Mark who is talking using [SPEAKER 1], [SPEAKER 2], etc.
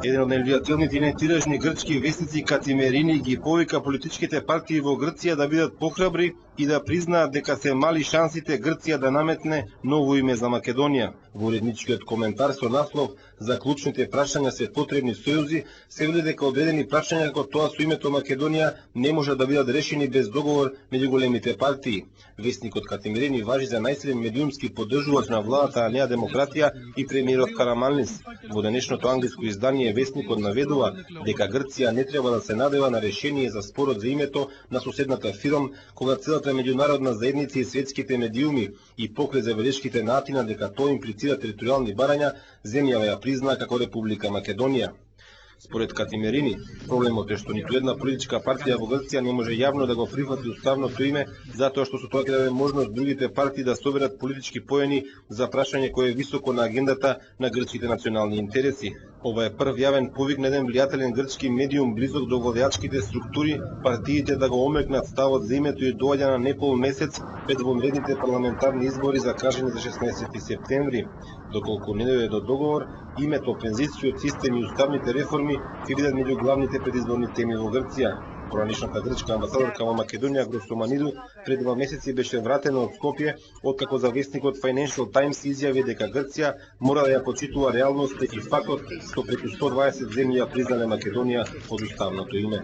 [SPEAKER 1] Еден од највлијателните и најтиражни грчки весници Катимерини ги повика политичките партии во Грција да бидат похрабри и да признаат дека се мали шансите Грција да наметне ново име за Македонија. Во уредничкиот коментар со наслов "За клучните прашања се потребни сојузи" се вели дека одредени прашања како тоа со името Македонија не може да бидат решени без договор меѓу големите партии. Весникот Катимерини важи за најсилен медиумски поддржувач на владата на Неа демократија и премиерот Караманлис. Во денешното англиско издание весникот наведува дека Грција не треба да се надева на решение за спорот за името на соседната Фиром, кога целата меѓународна заедница и светските медиуми и покрај забелешките на Атина дека тоа имплицира територијални барања, земјава ја признаа како Република Македонија. Според Катимерини, проблемот е што ниту една политичка партија во Грција не може јавно да го прифати уставното име, затоа што со тоа ќе даде можност другите партии да соберат политички поени за прашање кое е високо на агендата на грчките национални интереси. Ова е прв јавен повик на еден влијателен грчки медиум близок до владеачките структури, партиите да го омекнат ставот за името и доаѓа на непол месец пред вонредните парламентарни избори закажани за 16 септември. Доколку не дојде до договор, името, пензицијот систем и уставните реформи ќе бидат меѓу главните предизборни теми во Грција. Поранешната грчка амбасадорка во Македонија Гросоманидо пред 2 месеци беше вратена од Скопје, откако за весникот Financial Times изјави дека Грција мора да ја почитува реалноста и фактот што преку 120 земји ја признале Македонија од уставното име.